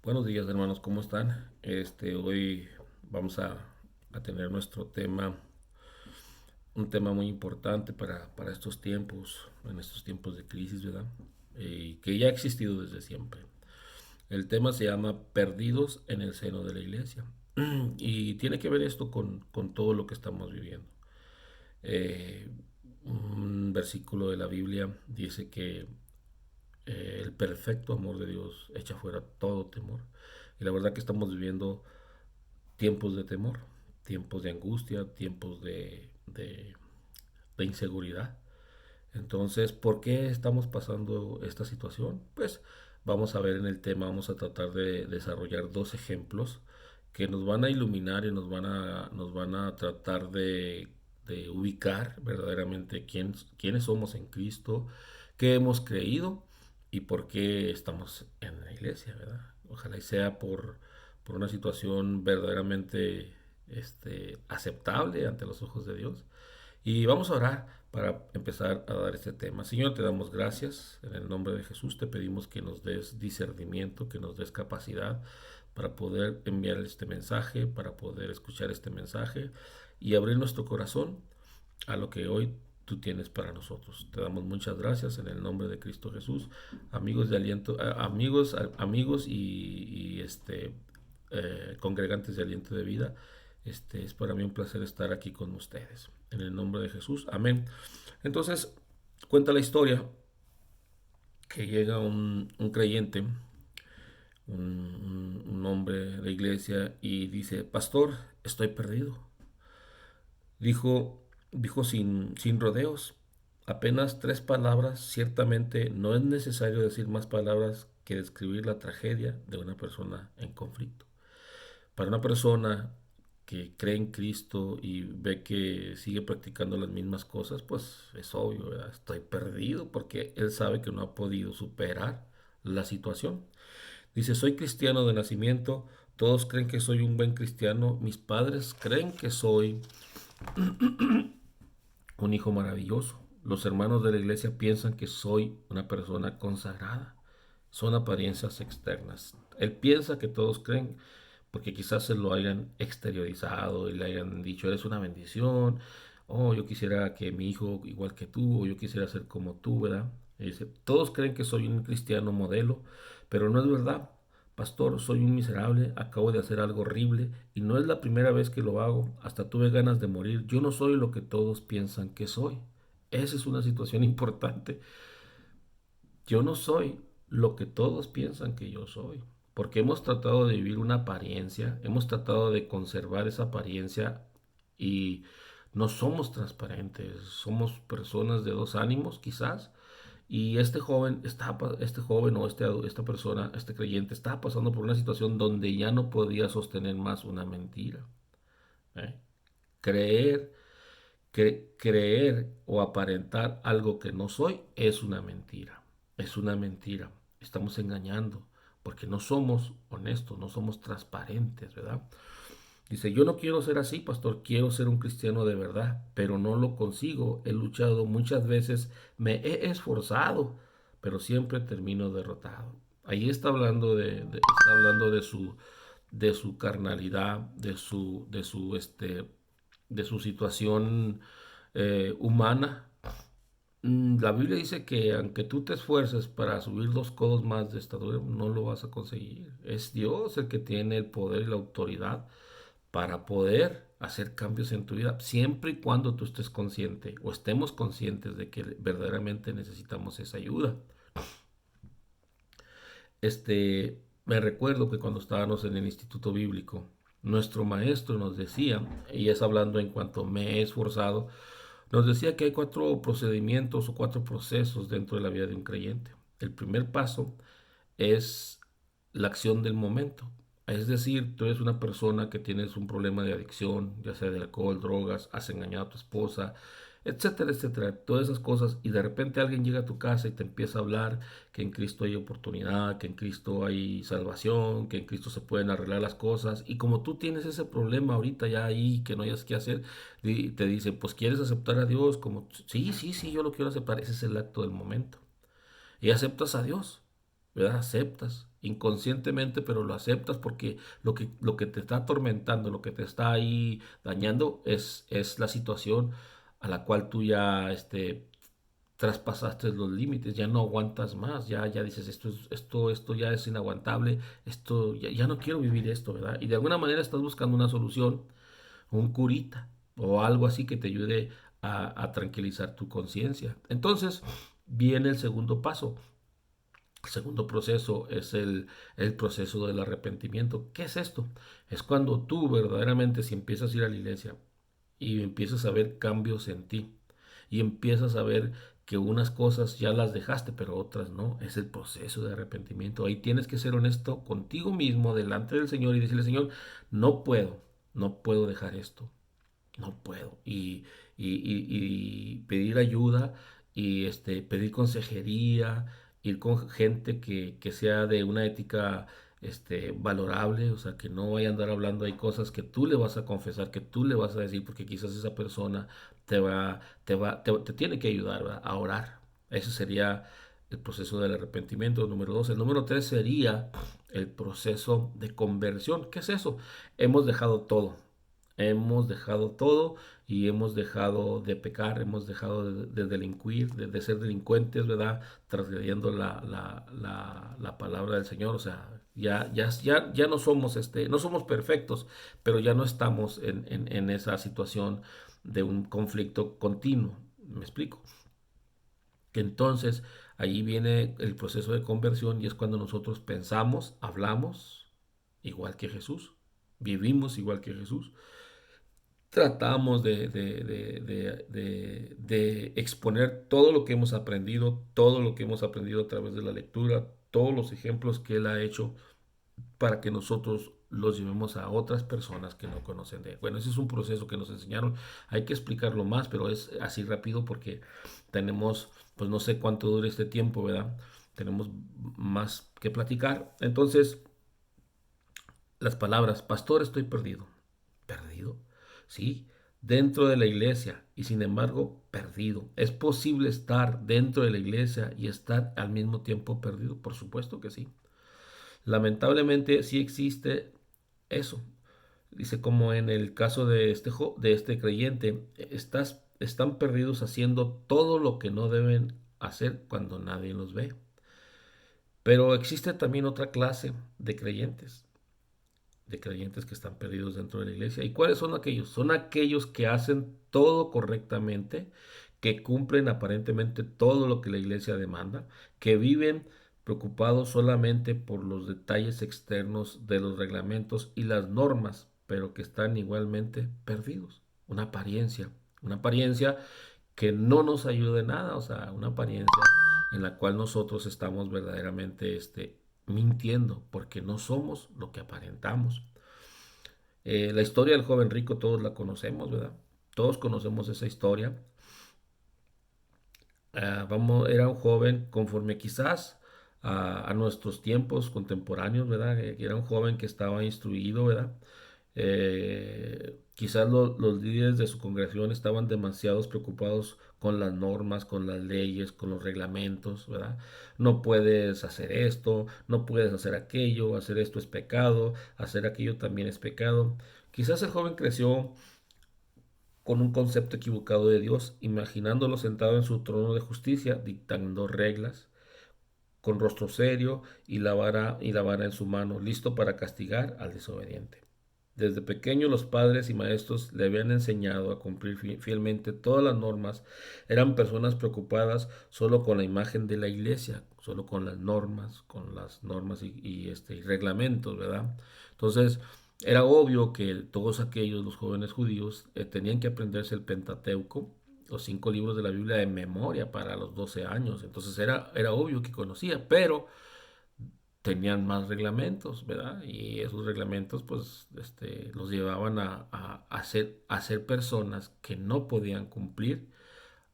Buenos días, hermanos, ¿cómo están? Hoy vamos a tener nuestro tema, un tema muy importante para estos tiempos, en estos tiempos de crisis, ¿verdad? Que ya ha existido desde siempre. El tema se llama Perdidos en el seno de la iglesia. Y tiene que ver esto con todo lo que estamos viviendo. Eh, un versículo de la Biblia dice que el perfecto amor de Dios echa fuera todo temor. Y la verdad que estamos viviendo tiempos de temor, tiempos de angustia, tiempos de inseguridad. Entonces, ¿por qué estamos pasando esta situación? Pues vamos a ver en el tema, vamos a tratar de desarrollar dos ejemplos que nos van a iluminar y nos van a tratar de ubicar verdaderamente quiénes somos en Cristo, qué hemos creído y por qué estamos en la iglesia, ¿verdad? Ojalá y sea por una situación verdaderamente aceptable ante los ojos de Dios. Y vamos a orar para empezar a dar este tema. Señor, te damos gracias. En el nombre de Jesús te pedimos que nos des discernimiento, que nos des capacidad para poder enviar este mensaje, para poder escuchar este mensaje y abrir nuestro corazón a lo que hoy tú tienes para nosotros. Te damos muchas gracias en el nombre de Cristo Jesús. Amigos de aliento, amigos y congregantes de aliento de vida. Es para mí un placer estar aquí con ustedes. En el nombre de Jesús. Amén. Entonces, cuenta la historia que llega un creyente, un hombre de iglesia, y dice, pastor, estoy perdido. Dijo, dijo sin rodeos, apenas tres palabras, ciertamente no es necesario decir más palabras que describir la tragedia de una persona en conflicto. Para una persona que cree en Cristo y ve que sigue practicando las mismas cosas, pues es obvio, ¿verdad? Estoy perdido porque él sabe que no ha podido superar la situación. Dice, soy cristiano de nacimiento, todos creen que soy un buen cristiano, mis padres creen que soy un hijo maravilloso. Los hermanos de la iglesia piensan que soy una persona consagrada. Son apariencias externas. Él piensa que todos creen porque quizás se lo hayan exteriorizado y le hayan dicho, eres una bendición, oh, yo quisiera que mi hijo igual que tú, o yo quisiera ser como tú, ¿verdad? Y dice, todos creen que soy un cristiano modelo, pero no es verdad. Pastor, soy un miserable, acabo de hacer algo horrible y no es la primera vez que lo hago, hasta tuve ganas de morir. Yo no soy lo que todos piensan que soy. Esa es una situación importante. Yo no soy lo que todos piensan que yo soy, porque hemos tratado de vivir una apariencia, hemos tratado de conservar esa apariencia y no somos transparentes, somos personas de dos ánimos quizás. Y este joven o esta persona, este creyente, estaba pasando por una situación donde ya no podía sostener más una mentira. ¿Eh? Creer, creer o aparentar algo que no soy es una mentira. Es una mentira. Estamos engañando porque no somos honestos, no somos transparentes, ¿verdad? Dice, yo no quiero ser así, pastor, quiero ser un cristiano de verdad, pero no lo consigo. He luchado muchas veces, me he esforzado, pero siempre termino derrotado. Ahí está hablando está hablando de su carnalidad, de su situación humana. La Biblia dice que aunque tú te esfuerces para subir 2 codos más de estatura, no lo vas a conseguir. Es Dios el que tiene el poder y la autoridad para poder hacer cambios en tu vida, siempre y cuando tú estés consciente o estemos conscientes de que verdaderamente necesitamos esa ayuda. Me recuerdo que cuando estábamos en el Instituto Bíblico, nuestro maestro nos decía, y es hablando en cuanto me he esforzado, nos decía que hay 4 procedimientos o 4 procesos dentro de la vida de un creyente. El primer paso es la acción del momento. Es decir, tú eres una persona que tienes un problema de adicción, ya sea de alcohol, drogas, has engañado a tu esposa, etcétera, etcétera, todas esas cosas, y de repente alguien llega a tu casa y te empieza a hablar que en Cristo hay oportunidad, que en Cristo hay salvación, que en Cristo se pueden arreglar las cosas, y como tú tienes ese problema ahorita ya ahí, que no hayas qué hacer, te dice, pues quieres aceptar a Dios, como, sí, sí, sí, yo lo quiero aceptar, ese es el acto del momento, y aceptas a Dios, ¿verdad? Aceptas. inconscientemente, pero lo aceptas porque lo que te está atormentando, lo que te está ahí dañando es la situación a la cual tú ya traspasaste los límites, ya no aguantas más, ya dices, esto ya es inaguantable, ya no quiero vivir esto, ¿verdad? Y de alguna manera estás buscando una solución, un curita o algo así que te ayude a tranquilizar tu conciencia. Entonces viene el segundo paso. El segundo proceso es el proceso del arrepentimiento. ¿Qué es esto? Es cuando tú verdaderamente, si empiezas a ir a la iglesia y empiezas a ver cambios en ti y empiezas a ver que unas cosas ya las dejaste, pero otras no, es el proceso de arrepentimiento. Ahí tienes que ser honesto contigo mismo delante del Señor y decirle, Señor, no puedo dejar esto, no puedo. Y pedir ayuda y pedir consejería, ir con gente que sea de una ética valorable, o sea, que no vaya a andar hablando, hay cosas que tú le vas a confesar, que tú le vas a decir, porque quizás esa persona te tiene que ayudar, ¿verdad?, a orar. Ese sería el proceso del arrepentimiento, número dos. El número tres sería el proceso de conversión. ¿Qué es eso? Hemos dejado todo. Hemos dejado todo y hemos dejado de pecar, hemos dejado de delinquir, de ser delincuentes, ¿verdad? Transgrediendo la palabra del Señor. O sea, ya no somos perfectos, pero ya no estamos en esa situación de un conflicto continuo. ¿Me explico? Que entonces allí viene el proceso de conversión y es cuando nosotros pensamos, hablamos igual que Jesús, vivimos igual que Jesús. Tratamos de exponer todo lo que hemos aprendido, todo lo que hemos aprendido a través de la lectura, todos los ejemplos que Él ha hecho para que nosotros los llevemos a otras personas que no conocen de Él. Bueno, ese es un proceso que nos enseñaron. Hay que explicarlo más, pero es así rápido porque tenemos, pues no sé cuánto dure este tiempo, ¿verdad? Tenemos más que platicar. Entonces, las palabras, pastor, estoy perdido. ¿Perdido? Sí, dentro de la iglesia y sin embargo perdido. ¿Es posible estar dentro de la iglesia y estar al mismo tiempo perdido? Por supuesto que sí. Lamentablemente sí existe eso. Dice como en el caso de este creyente, están perdidos haciendo todo lo que no deben hacer cuando nadie los ve. Pero existe también otra clase de creyentes que están perdidos dentro de la iglesia. ¿Y cuáles son aquellos? Son aquellos que hacen todo correctamente, que cumplen aparentemente todo lo que la iglesia demanda, que viven preocupados solamente por los detalles externos de los reglamentos y las normas, pero que están igualmente perdidos. Una apariencia que no nos ayude en nada, o sea, una apariencia en la cual nosotros estamos verdaderamente mintiendo, porque no somos lo que aparentamos. La historia del joven rico todos la conocemos, ¿verdad? Todos conocemos esa historia. Era un joven conforme quizás a nuestros tiempos contemporáneos, ¿verdad? Era un joven que estaba instruido, ¿verdad? Quizás los líderes de su congregación estaban demasiado preocupados con las normas, con las leyes, con los reglamentos, ¿verdad? No puedes hacer esto, no puedes hacer aquello, hacer esto es pecado, hacer aquello también es pecado. Quizás el joven creció con un concepto equivocado de Dios, imaginándolo sentado en su trono de justicia, dictando reglas, con rostro serio y la vara en su mano, listo para castigar al desobediente. Desde pequeño los padres y maestros le habían enseñado a cumplir fielmente todas las normas. Eran personas preocupadas solo con la imagen de la iglesia, solo con las normas y reglamentos, ¿verdad? Entonces, era obvio que todos aquellos, los jóvenes judíos, tenían que aprenderse el Pentateuco, los 5 libros de la Biblia de memoria para los 12 años. Entonces era obvio que conocía, pero tenían más reglamentos, ¿verdad? Y esos reglamentos, pues, los llevaban a ser personas que no podían cumplir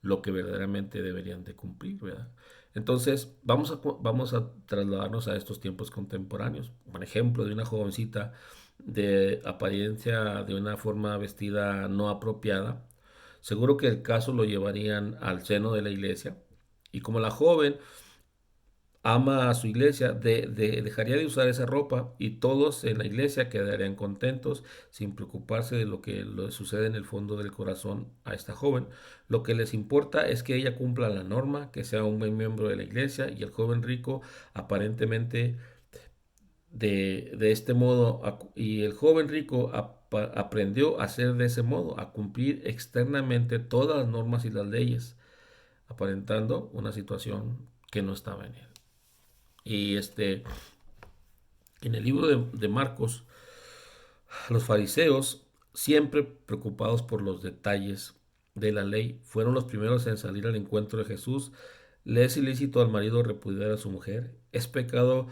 lo que verdaderamente deberían de cumplir, ¿verdad? Entonces, vamos a trasladarnos a estos tiempos contemporáneos. Un ejemplo de una jovencita de apariencia de una forma vestida no apropiada. Seguro que el caso lo llevarían al seno de la iglesia. Y como la joven ama a su iglesia, dejaría de usar esa ropa y todos en la iglesia quedarían contentos sin preocuparse de lo que le sucede en el fondo del corazón a esta joven. Lo que les importa es que ella cumpla la norma, que sea un buen miembro de la iglesia y el joven rico aparentemente de este modo y el joven rico aprendió a hacer de ese modo, a cumplir externamente todas las normas y las leyes, aparentando una situación que no estaba en él. Y en el libro de Marcos, los fariseos, siempre preocupados por los detalles de la ley, fueron los primeros en salir al encuentro de Jesús. ¿Le es ilícito al marido repudiar a su mujer? ¿Es pecado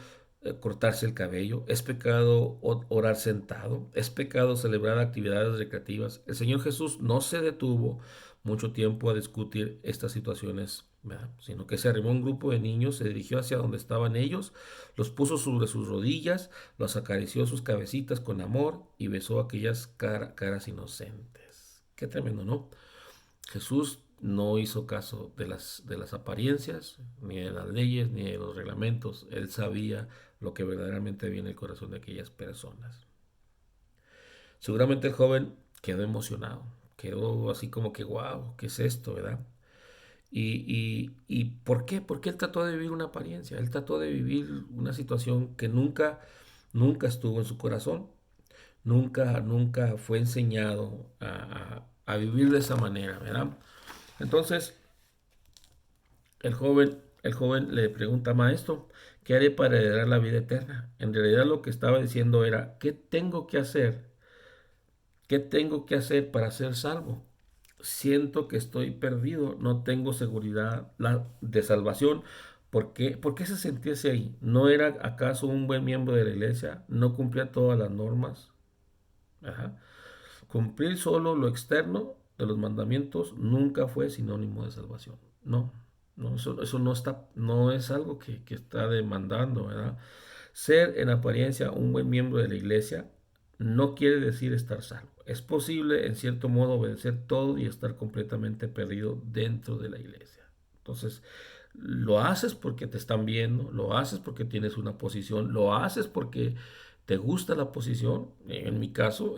cortarse el cabello? ¿Es pecado orar sentado? ¿Es pecado celebrar actividades recreativas? El Señor Jesús no se detuvo mucho tiempo a discutir estas situaciones, ¿verdad? Sino que se arrimó un grupo de niños, se dirigió hacia donde estaban ellos, los puso sobre sus rodillas, los acarició sus cabecitas con amor y besó aquellas caras inocentes. Qué tremendo, ¿no? Jesús no hizo caso de las apariencias, ni de las leyes, ni de los reglamentos. Él sabía lo que verdaderamente había en el corazón de aquellas personas. Seguramente el joven quedó emocionado, quedó así como que, wow, ¿qué es esto, verdad? ¿Y por qué? Porque él trató de vivir una apariencia, él trató de vivir una situación que nunca estuvo en su corazón, nunca fue enseñado a vivir de esa manera, ¿verdad? Entonces, el joven le pregunta, maestro, ¿qué haré para heredar la vida eterna? En realidad lo que estaba diciendo era, ¿qué tengo que hacer? ¿Qué tengo que hacer para ser salvo? Siento que estoy perdido, no tengo seguridad de salvación. ¿Por qué se sentía así ahí? ¿No era acaso un buen miembro de la iglesia? ¿No cumplía todas las normas? Ajá. Cumplir solo lo externo de los mandamientos nunca fue sinónimo de salvación. No, no, eso no está, no es algo que está demandando, ¿verdad? Ser en apariencia un buen miembro de la iglesia no quiere decir estar salvo. Es posible, en cierto modo, obedecer todo y estar completamente perdido dentro de la iglesia. Entonces, lo haces porque te están viendo, lo haces porque tienes una posición, lo haces porque te gusta la posición. En mi caso,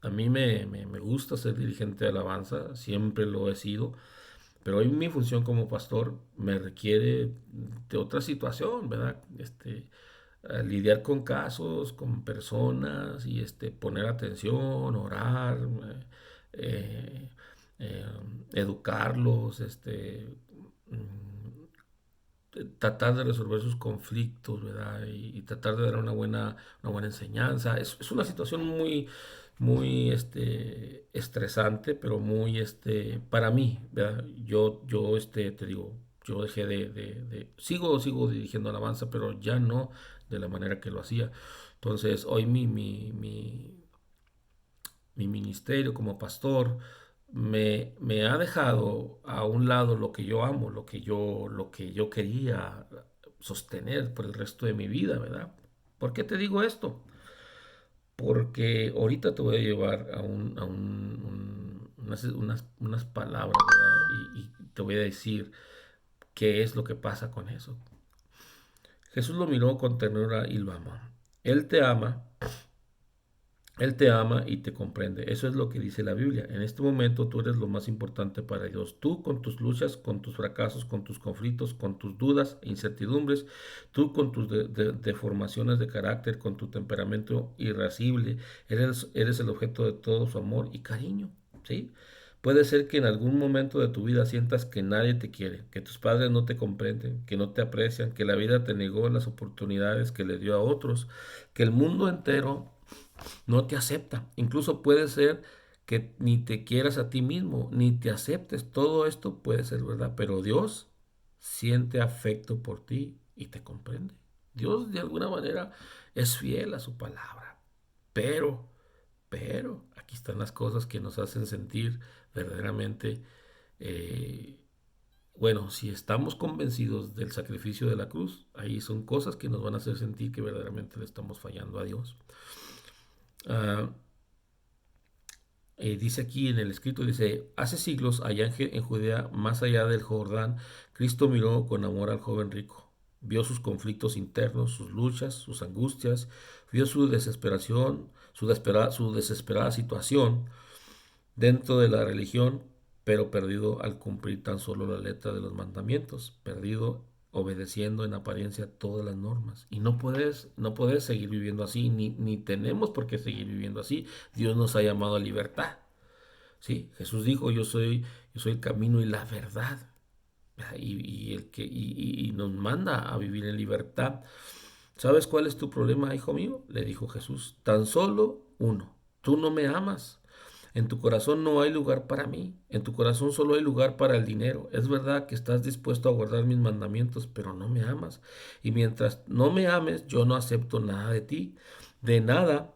a mí me gusta ser dirigente de alabanza, siempre lo he sido, pero hoy mi función como pastor me requiere de otra situación, ¿verdad? A lidiar con casos, con personas y poner atención, orar, eh, eh, educarlos, tratar de resolver sus conflictos, ¿verdad? Y tratar de dar una buena enseñanza. Es una situación muy, estresante, pero muy, para mí, ¿verdad? Te digo, yo dejé sigo dirigiendo alabanza, pero ya no de la manera que lo hacía. Entonces, hoy mi ministerio como pastor me ha dejado a un lado lo que yo amo, lo que yo quería sostener por el resto de mi vida, ¿verdad? ¿Por qué te digo esto? Porque ahorita te voy a llevar unas palabras, ¿verdad? Y te voy a decir qué es lo que pasa con eso. Jesús lo miró con ternura y lo ama. Él te ama. Él te ama y te comprende. Eso es lo que dice la Biblia. En este momento tú eres lo más importante para Dios. Tú con tus luchas, con tus fracasos, con tus conflictos, con tus dudas e incertidumbres, tú con tus deformaciones de carácter, con tu temperamento irascible, eres el objeto de todo su amor y cariño. ¿Sí? Puede ser que en algún momento de tu vida sientas que nadie te quiere, que tus padres no te comprenden, que no te aprecian, que la vida te negó las oportunidades que le dio a otros, que el mundo entero no te acepta. Incluso puede ser que ni te quieras a ti mismo, ni te aceptes. Todo esto puede ser verdad, pero Dios siente afecto por ti y te comprende. Dios de alguna manera es fiel a su palabra. Pero, aquí están las cosas que nos hacen sentir verdaderamente, eh, bueno, si estamos convencidos del sacrificio de la cruz, ahí son cosas que nos van a hacer sentir que verdaderamente le estamos fallando a Dios. Ah, dice aquí en el escrito, dice, hace siglos allá en Judea, más allá del Jordán, Cristo miró con amor al joven rico. vio sus conflictos internos, sus luchas, sus angustias, vio su desesperación, su desesperada situación dentro de la religión, pero perdido al cumplir tan solo la letra de los mandamientos, perdido obedeciendo en apariencia todas las normas. Y no puedes seguir viviendo así, ni tenemos por qué seguir viviendo así. Dios nos ha llamado a libertad. ¿Sí? Jesús dijo, yo soy el camino y la verdad. Y nos manda a vivir en libertad. ¿Sabes cuál es tu problema, hijo mío? Le dijo Jesús. Tan solo uno. Tú no me amas. En tu corazón no hay lugar para mí. En tu corazón solo hay lugar para el dinero. Es verdad que estás dispuesto a guardar mis mandamientos, pero no me amas. Y mientras no me ames, yo no acepto nada de ti. De nada,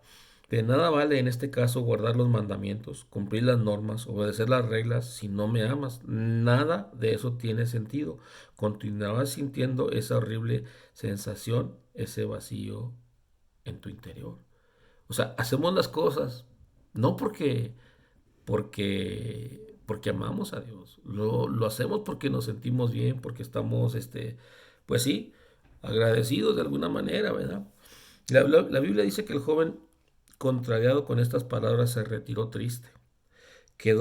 de nada vale en este caso guardar los mandamientos, cumplir las normas, obedecer las reglas si no me amas. Nada de eso tiene sentido. Continuarás sintiendo esa horrible sensación, ese vacío en tu interior. O sea, hacemos las cosas no porque amamos a Dios. Lo hacemos porque nos sentimos bien, porque estamos, pues sí, agradecidos de alguna manera, ¿verdad? La Biblia dice que el joven, contrariado con estas palabras, se retiró triste. Qué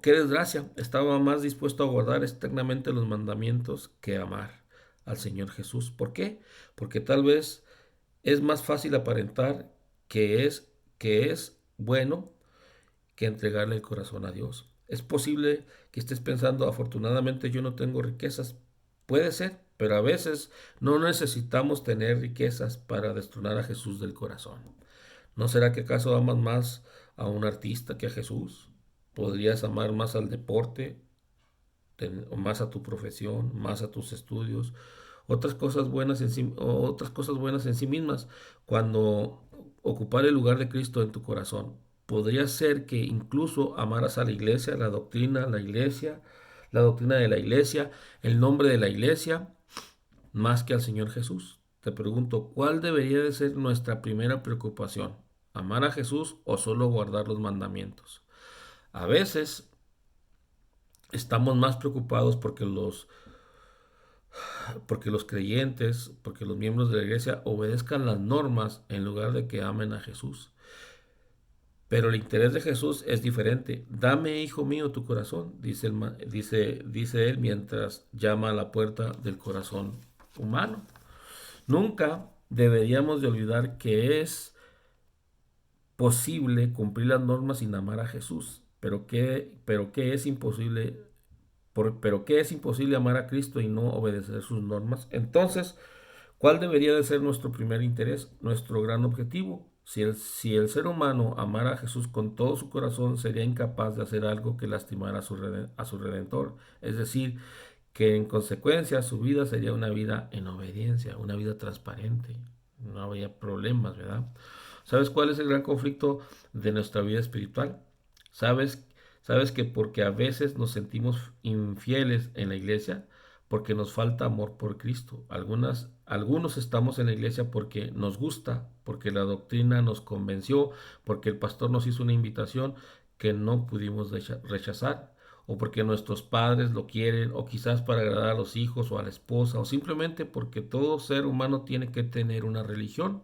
desgracia, estaba más dispuesto a guardar externamente los mandamientos que amar al Señor Jesús. ¿Por qué? Porque tal vez es más fácil aparentar que es bueno que entregarle el corazón a Dios. Es posible que estés pensando, afortunadamente yo no tengo riquezas. Puede ser, pero a veces no necesitamos tener riquezas para destronar a Jesús del corazón. ¿No será que acaso amas más a un artista que a Jesús? ¿Podrías amar más al deporte, o más a tu profesión, más a tus estudios, otras cosas buenas en sí mismas, cuando ocupar el lugar de Cristo en tu corazón? Podría ser que incluso amaras a la iglesia, la doctrina de la iglesia, el nombre de la iglesia, más que al Señor Jesús. Te pregunto, ¿cuál debería de ser nuestra primera preocupación? ¿Amar a Jesús o solo guardar los mandamientos? A veces estamos más preocupados porque los creyentes, porque los miembros de la iglesia obedezcan las normas en lugar de que amen a Jesús. Pero el interés de Jesús es diferente. Dame, hijo mío, tu corazón, dice él mientras llama a la puerta del corazón humano. Nunca deberíamos de olvidar que es posible cumplir las normas sin amar a Jesús. Pero qué es imposible, pero qué es imposible amar a Cristo y no obedecer sus normas. Entonces, ¿cuál debería de ser nuestro primer interés, nuestro gran objetivo? Si el ser humano amara a Jesús con todo su corazón, sería incapaz de hacer algo que lastimara a su Redentor. Es decir, que en consecuencia su vida sería una vida en obediencia, una vida transparente. No habría problemas, ¿verdad? ¿Sabes cuál es el gran conflicto de nuestra vida espiritual? ¿Sabes, sabes que porque a veces nos sentimos infieles en la iglesia, porque nos falta amor por Cristo? Algunos estamos en la iglesia porque nos gusta, porque la doctrina nos convenció, porque el pastor nos hizo una invitación que no pudimos rechazar, o porque nuestros padres lo quieren, o quizás para agradar a los hijos o a la esposa, o simplemente porque todo ser humano tiene que tener una religión,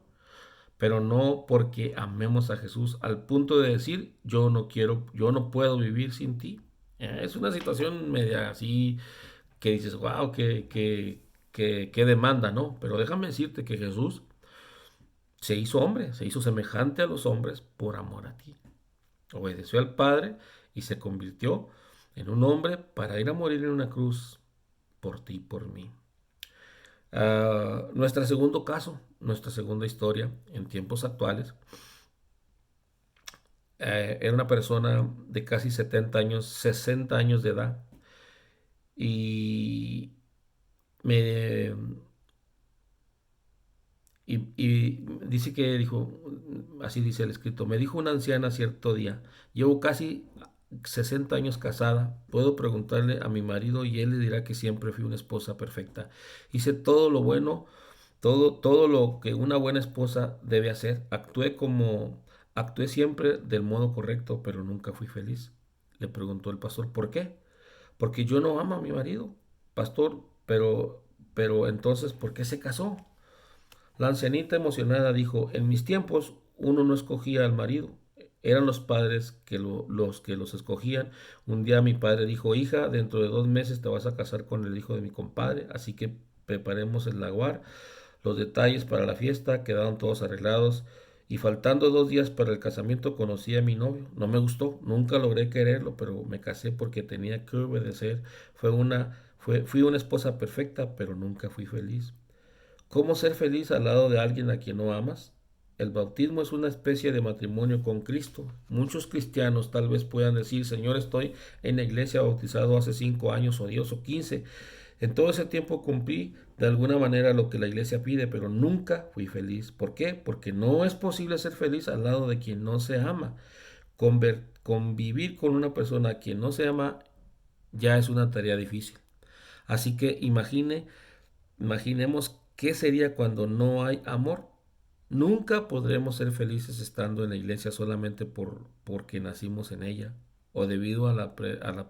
pero no porque amemos a Jesús al punto de decir, yo no quiero, yo no puedo vivir sin ti. Es una situación media así que dices, wow, qué demanda, ¿no? Pero déjame decirte que Jesús se hizo hombre, se hizo semejante a los hombres por amor a ti. Obedeció al Padre y se convirtió en un hombre para ir a morir en una cruz por ti y por mí. Nuestro segundo caso, nuestra segunda historia en tiempos actuales, era una persona de casi 70 años, 60 años de edad, y me y dice que dijo, así dice el escrito, me dijo una anciana cierto día, llevo casi 60 años casada, puedo preguntarle a mi marido y él le dirá que siempre fui una esposa perfecta. Hice todo lo bueno, todo lo que una buena esposa debe hacer. Actué siempre del modo correcto, pero nunca fui feliz. Le preguntó el pastor, ¿por qué? Porque yo no amo a mi marido, pastor, pero entonces, ¿por qué se casó? La ancianita emocionada dijo, en mis tiempos uno no escogía al marido, eran los padres los que los escogían. Un día mi padre dijo, hija, dentro de 2 meses te vas a casar con el hijo de mi compadre, así que preparemos el laguar, los detalles para la fiesta, quedaron todos arreglados. Y faltando 2 días para el casamiento conocí a mi novio. No me gustó, nunca logré quererlo, pero me casé porque tenía que obedecer. Fui una esposa perfecta, pero nunca fui feliz. ¿Cómo ser feliz al lado de alguien a quien no amas? El bautismo es una especie de matrimonio con Cristo. Muchos cristianos tal vez puedan decir, Señor, estoy en la iglesia bautizado hace 5 años o 10 o 15. En todo ese tiempo cumplí de alguna manera lo que la iglesia pide, pero nunca fui feliz. ¿Por qué? Porque no es posible ser feliz al lado de quien no se ama. Convivir con una persona a quien no se ama ya es una tarea difícil. Así que imaginemos qué sería cuando no hay amor. Nunca podremos ser felices estando en la iglesia solamente porque nacimos en ella o debido a la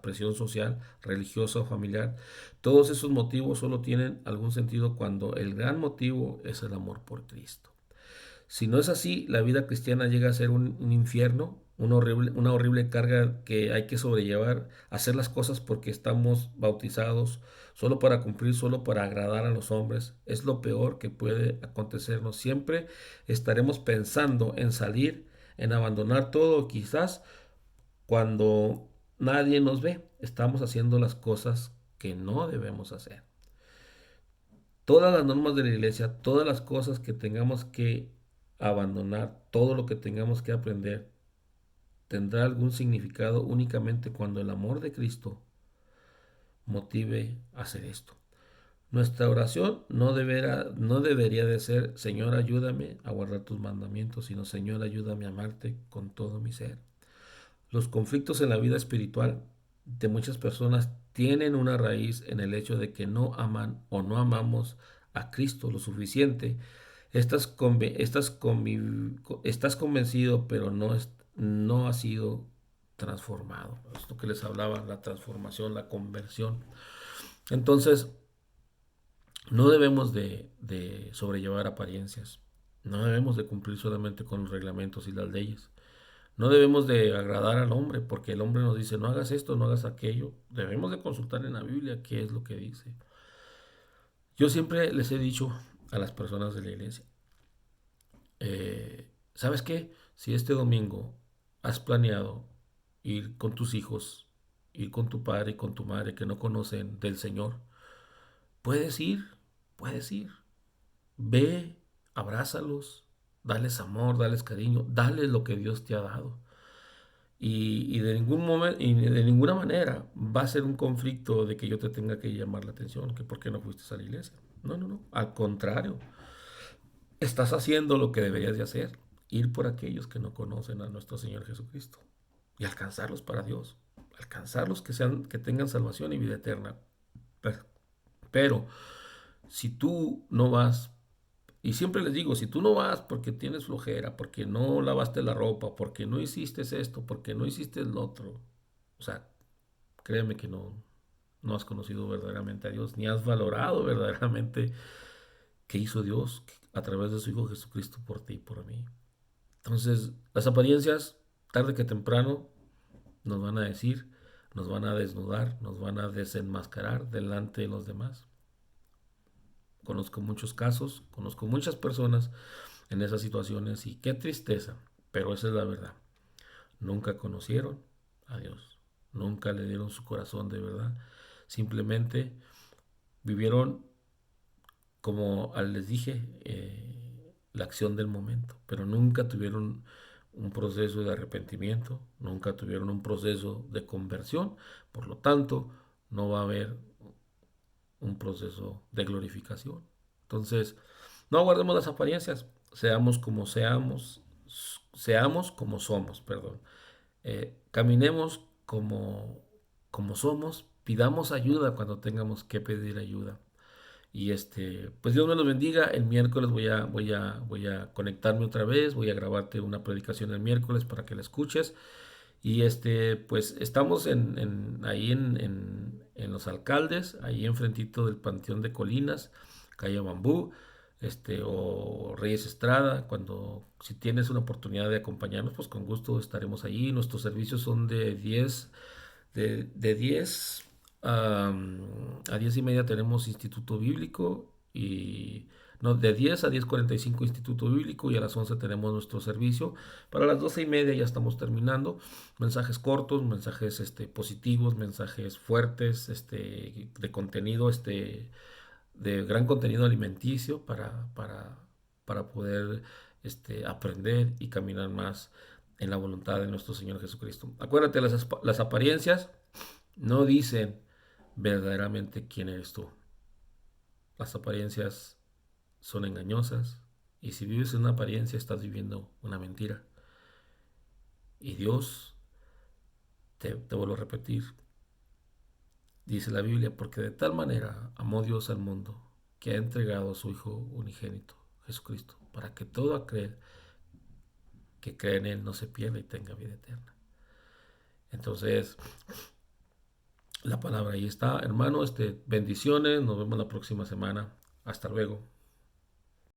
presión social, religiosa o familiar. Todos esos motivos solo tienen algún sentido cuando el gran motivo es el amor por Cristo. Si no es así, la vida cristiana llega a ser un infierno, una horrible carga que hay que sobrellevar, hacer las cosas porque estamos bautizados, solo para cumplir, solo para agradar a los hombres. Es lo peor que puede acontecernos. Siempre estaremos pensando en salir, en abandonar todo, quizás cuando nadie nos ve, estamos haciendo las cosas que no debemos hacer. Todas las normas de la iglesia, todas las cosas que tengamos que abandonar, todo lo que tengamos que aprender, tendrá algún significado únicamente cuando el amor de Cristo motive a hacer esto. Nuestra oración no debería de ser, Señor, ayúdame a guardar tus mandamientos, sino, Señor, ayúdame a amarte con todo mi ser. Los conflictos en la vida espiritual de muchas personas tienen una raíz en el hecho de que no aman o no amamos a Cristo lo suficiente. Estás convencido, pero no has sido transformado. Esto que les hablaba, la transformación, la conversión. Entonces, no debemos de sobrellevar apariencias. No debemos de cumplir solamente con los reglamentos y las leyes. No debemos de agradar al hombre, porque el hombre nos dice, no hagas esto, no hagas aquello. Debemos de consultar en la Biblia qué es lo que dice. Yo siempre les he dicho a las personas de la iglesia, ¿sabes qué? Si este domingo has planeado ir con tus hijos, ir con tu padre y con tu madre que no conocen del Señor, puedes ir, puedes ir. Ve, abrázalos, dales amor, dales cariño, dales lo que Dios te ha dado. Y de ningún momento, y de ninguna manera va a ser un conflicto de que yo te tenga que llamar la atención, que por qué no fuiste a la iglesia. No, no, no. Al contrario, estás haciendo lo que deberías de hacer, ir por aquellos que no conocen a nuestro Señor Jesucristo y alcanzarlos para Dios, alcanzarlos que tengan salvación y vida eterna. Pero, pero si tú no vas, y siempre les digo, si tú no vas porque tienes flojera, porque no lavaste la ropa, porque no hiciste esto, porque no hiciste el otro, o sea, créeme que no has conocido verdaderamente a Dios, ni has valorado verdaderamente qué hizo Dios a través de su Hijo Jesucristo por ti y por mí. Entonces, las apariencias, tarde que temprano, nos van a decir, nos van a desnudar, nos van a desenmascarar delante de los demás. Conozco muchos casos, conozco muchas personas en esas situaciones y qué tristeza, pero esa es la verdad. Nunca conocieron a Dios, nunca le dieron su corazón de verdad, simplemente vivieron como les dije, la acción del momento, pero nunca tuvieron un proceso de arrepentimiento, nunca tuvieron un proceso de conversión, por lo tanto, no va a haber un proceso de glorificación. Entonces, no guardemos las apariencias, seamos como somos, perdón. Caminemos como somos, pidamos ayuda cuando tengamos que pedir ayuda. Y pues Dios me los bendiga. El miércoles voy a conectarme otra vez, voy a grabarte una predicación el miércoles para que la escuches. Y pues estamos ahí en Los Alcaldes, ahí enfrentito del Panteón de Colinas, calle Bambú, o Reyes Estrada. Si tienes una oportunidad de acompañarnos, pues con gusto estaremos allí. Nuestros servicios son de 10 a 10 y media tenemos Instituto Bíblico y no, de 10 a 10:45 Instituto Bíblico, y a las 11 tenemos nuestro servicio. Para las 12 y media ya estamos terminando. Mensajes cortos, mensajes positivos, mensajes fuertes, de contenido, de gran contenido alimenticio para poder aprender y caminar más en la voluntad de nuestro Señor Jesucristo. Acuérdate, las apariencias no dicen verdaderamente quién eres tú. Las apariencias son engañosas, y si vives en una apariencia estás viviendo una mentira. Y Dios, te vuelvo a repetir, dice la Biblia, porque de tal manera amó Dios al mundo que ha entregado a su Hijo unigénito, Jesucristo, para que todo aquel que cree en Él no se pierda y tenga vida eterna. Entonces, la palabra ahí está, hermano. Bendiciones, nos vemos la próxima semana. Hasta luego.